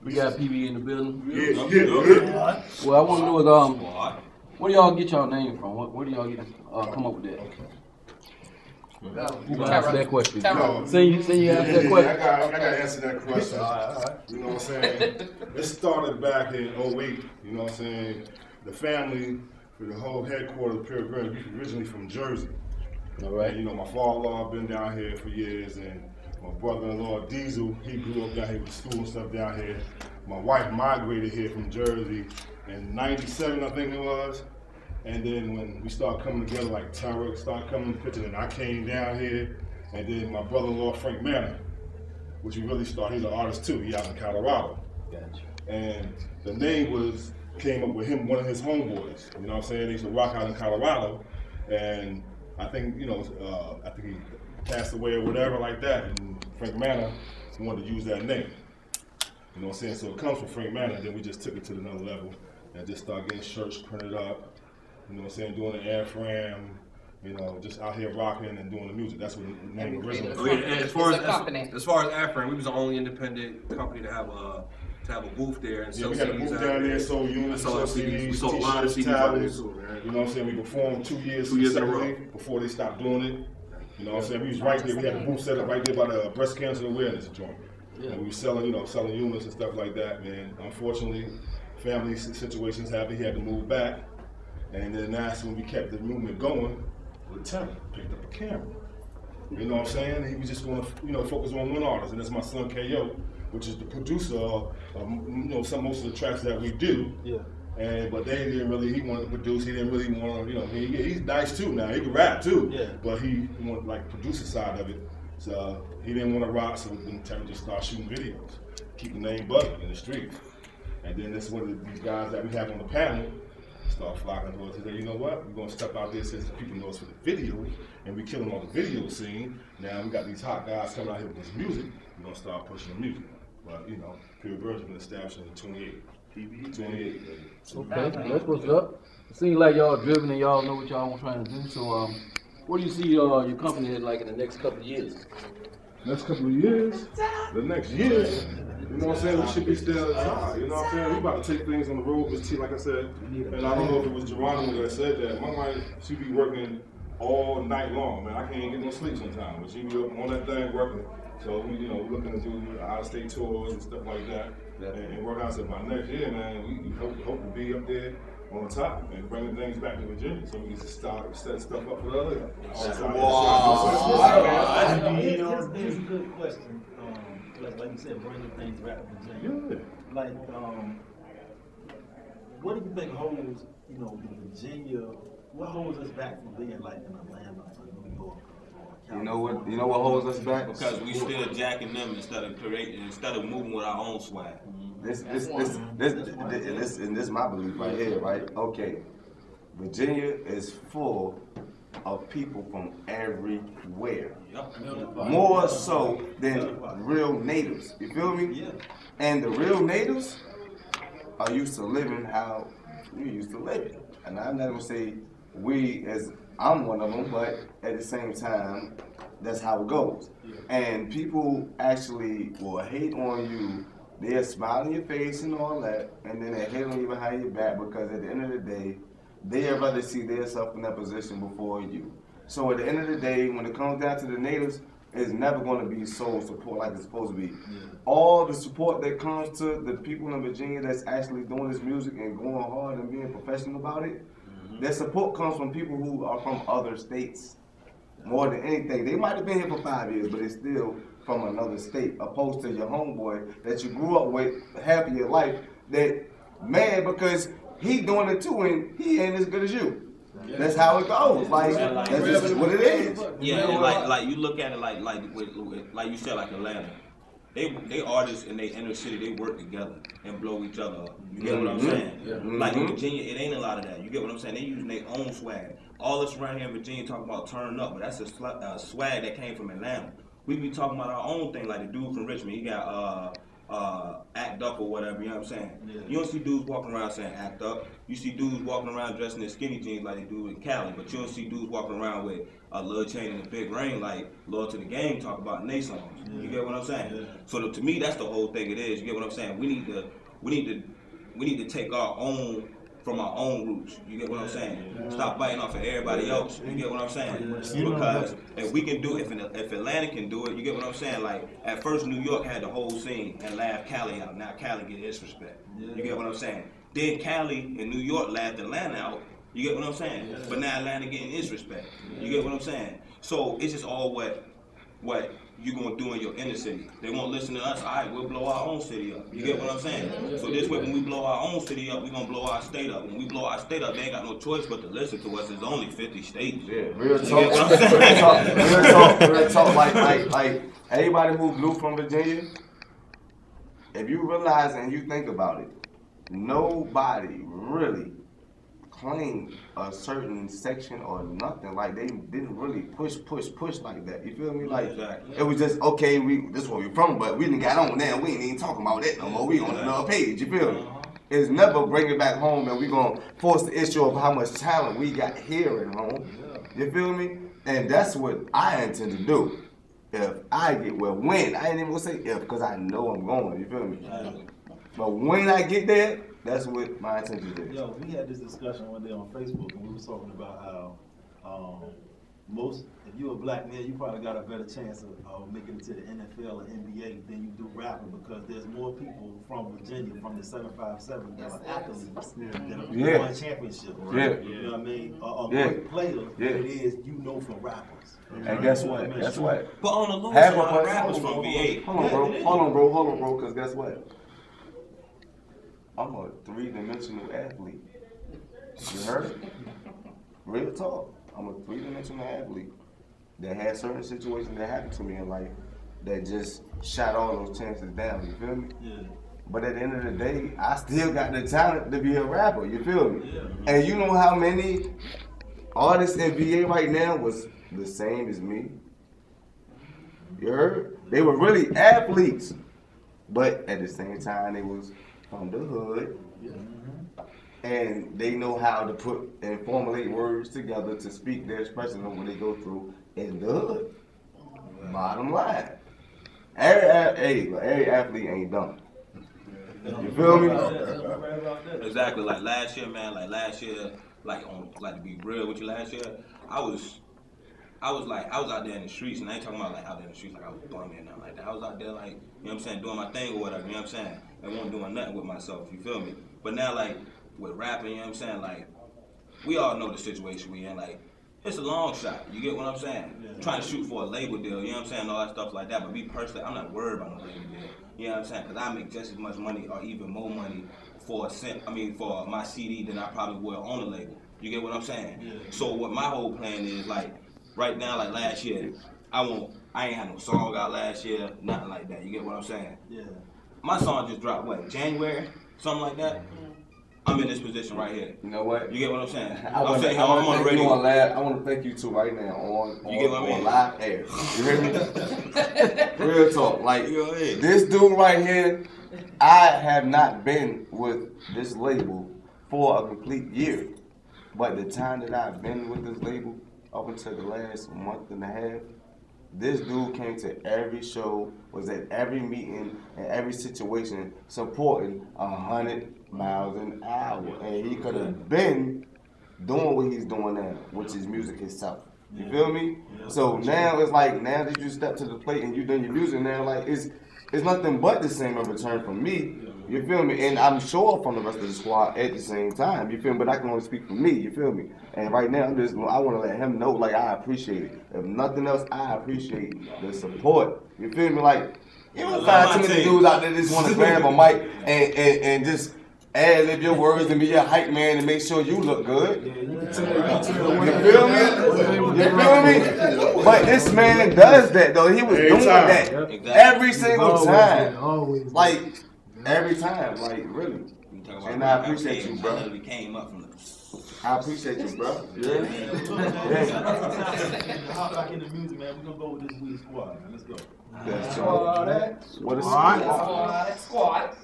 We got PB in the building. Yeah. Well, I want to know is where do y'all get y'all name from? Where do y'all get come up with that? Who gonna answer that question? Say you answer that question. I got to answer that question. You know what I'm saying? It started back in '08. You know what I'm saying? The family, for the whole headquarters of Pure Green, we originally from Jersey. All right. And, you know, my father-in-law been down here for years, and my brother-in-law Diesel, he grew up down here with school and stuff down here. My wife migrated here from Jersey in '97, I think it was. And then when we started coming together, like Tarek started coming to the picture, and I came down here, and then my brother-in-law Frank Manor, which we really started, he's an artist too, he out in Colorado. Gotcha. And the name came up with him, one of his homeboys. You know what I'm saying? They used to rock out in Colorado, and I think, you know, I think he passed away or whatever like that, and Frank Manor wanted to use that name. You know what I'm saying? So it comes from Frank Manor, and then we just took it to another level and just started getting shirts printed up. You know what I'm saying? Doing the airfram, you know, just out here rocking and doing the music. That's what the name originally was. And as far as Afram, we was the only independent company to have a booth there. And yeah, we had a booth down there, sold units, sold CDs, we sold a lot of CDs tablets. You know what I'm saying? We performed 2 years in a row before they stopped doing it. You know what I'm saying? We was right there. We had a booth set up right there by the breast cancer awareness joint. Yeah. And we were selling, you know, selling units and stuff like that, man. Unfortunately, family situations happened. He had to move back. And then that's when we kept the movement going with Terry. Picked up a camera. You know what I'm saying? He was just going to, you know, focus on one artist, and that's my son KO, which is the producer of, you know, most of the tracks that we do. Yeah. But they didn't really, he wanted to produce, he didn't really want to, you know, he's nice too now, he can rap too. Yeah. But he wanted like producer side of it. So he didn't want to rock, so then Terry just started shooting videos, keep the name buzzing in the streets. And then this is one of these guys that we have on the panel start flocking to us and say, you know what, we're going to step out there since people know us for the video, and we're killing all the video scene. Now we got these hot guys coming out here with this music, we're going to start pushing the music. But, you know, Pure Bird's been established in 28. Okay, that's what's up. It seems like y'all driven and y'all know what y'all trying to do. So, what do you see your company like in the next couple of years? Next couple of years? The next years? You know what I'm saying? We should be still high. You know what I'm saying? We about to take things on the road, Miss T, like I said. And I don't know if it was Geronimo that said that. My wife, she be working all night long, man. I can't even get no sleep sometimes. But she be up on that thing working. So we, you know, looking to do out-of-state tours and stuff like that. And work out. So by next year, man, we hope to be up there on top and bringing things back to Virginia so we can start setting stuff up for the other. Here's a good question. Like you said, bringing things back to Virginia. Yeah. Like, what do you think holds, you know, Virginia? What holds us back from being like in Atlanta or New York? You know what holds us back? Because we still jacking them instead of moving with our own swag. This is my belief right here, right? Okay, Virginia is full of people from everywhere. More so than real natives. You feel me? Yeah. And the real natives are used to living how we used to live. And I'm not gonna say we as I'm one of them, but at the same time, that's how it goes. Yeah. And people actually will hate on you. They'll smile in your face and all that, and then they hate on you behind your back because at the end of the day, they'd rather see themselves in that position before you. So at the end of the day, when it comes down to the natives, it's never going to be soul support like it's supposed to be. Yeah. All the support that comes to the people in Virginia that's actually doing this music and going hard and being professional about it, their support comes from people who are from other states. More than anything, they might have been here for 5 years, but it's still from another state, opposed to your homeboy that you grew up with half of your life that mad because he doing it too and he ain't as good as you. Yeah. That's how it goes. Like that's just what it is. Yeah, and like you look at it like you said, like Atlanta. They artists in their inner city, they work together and blow each other up. You get what I'm saying? Yeah. Like in Virginia, it ain't a lot of that. You get what I'm saying? They using their own swag. All us around here in Virginia talking about turning up, but that's a swag that came from Atlanta. We be talking about our own thing, like the dude from Richmond. He got Act act up or whatever, you know what I'm saying? Yeah. You don't see dudes walking around saying act up. You see dudes walking around dressing in skinny jeans like they do in Cali, but you don't see dudes walking around with a little chain and a big ring like Loyal to the Game talk about in they songs. You get what I'm saying? Yeah. So to me, that's the whole thing it is. You get what I'm saying? We need to take our own from our own roots. You get what I'm saying? Stop biting off of everybody else. You get what I'm saying? Because if we can do it, if Atlanta can do it, you get what I'm saying? Like at first New York had the whole scene and laughed Cali out. Now Cali get disrespect. You get what I'm saying? Then Cali and New York laughed Atlanta out. You get what I'm saying? But now Atlanta getting disrespect. You get what I'm saying? So it's just all what you gonna do in your inner city. They won't listen to us, all right, we'll blow our own city up. You get what I'm saying? So this way, when we blow our own city up, we gonna blow our state up. When we blow our state up, they ain't got no choice but to listen to us. There's only 50 states. Yeah, real talk. You get what I'm saying? Real talk. Like everybody who blew from Virginia, if you realize and you think about it, nobody really claimed a certain section or nothing. Like they didn't really push like that. You feel me? Like Exactly. it was just okay. This is where we from, but we didn't got on there. We ain't even talking about that no more. We on another page. You feel me? It's never bring it back home, and we gonna force the issue of how much talent we got here at home. You feel me? And that's what I intend to do. If I get when I ain't even gonna say if, because I know I'm going. You feel me? But when I get there, that's what my intention is. Yo, we had this discussion one day on Facebook, and we was talking about how if you're a black man, you probably got a better chance of making it to the NFL or NBA than you do rapping, because there's more people from Virginia, from the 757, that are athletes that are won championship. Right? You know what I mean? A great player than it is from rappers. And guess what? Guess what? But on the low Half side, of rappers from VA. Hold on, bro. Because guess what? I'm a three-dimensional athlete. You heard? Real talk. I'm a three-dimensional athlete that had certain situations that happened to me in life that just shot all those chances down. You feel me? Yeah. But at the end of the day, I still got the talent to be a rapper. You feel me? Yeah. And you know how many artists in VA right now was the same as me? You heard? They were really athletes, but at the same time, they was from the hood, and they know how to put and formulate words together to speak their expression of what they go through in the hood. Bottom line, every athlete ain't dumb. You feel me? Exactly. Like last year, like to be real with you, last year, I was out there in the streets, and I ain't talking about like out there in the streets like I was bumming and nothing like that. I was out there like, you know what I'm saying, doing my thing or whatever, you know what I'm saying? I wasn't doing nothing with myself, you feel me? But now like with rapping, you know what I'm saying, like we all know the situation we in, like it's a long shot, you get what I'm saying? Trying to shoot for a label deal, you know what I'm saying, all that stuff like that. But me personally, I'm not worried about no label deal, you know what I'm saying? Because I make just as much money or even more money for my CD than I probably would on a label. You get what I'm saying? Yeah. So what my whole plan is, like right now, like last year, I ain't had no song out last year, nothing like that. You get what I'm saying? Yeah. My song just dropped, what, January? Something like that? I'm in this position right here. You know what? You get what I'm saying? I'm on the radio. I want to thank you too right now on live air. You hear me? Real talk. Like this dude right here, I have not been with this label for a complete year. But the time that I've been with this label, up until the last month and a half, this dude came to every show, was at every meeting and every situation, supporting 100 miles an hour. And he could have been doing what he's doing now, which is music himself. You feel me? Yeah. So now it's like, now that you step to the plate and you done your music now, like it's nothing but the same in return from me. You feel me? And I'm sure from the rest of the squad at the same time. You feel me? But I can only speak for me. You feel me? And right now, I want to let him know, like, I appreciate it. If nothing else, I appreciate the support. You feel me? Like, you don't find too many dudes out there that just want to grab a mic and just ad-lib your words and be your hype man and make sure you look good. You feel me? You feel me? But this man does that, though. He was doing that every single time. Like, every time. Like, really. And I appreciate you, bro. I appreciate you, bro. Yeah. Hop back in the music, man. We're going to go with this Weed Squad, man. Let's go. That's right. What is squad? Squad.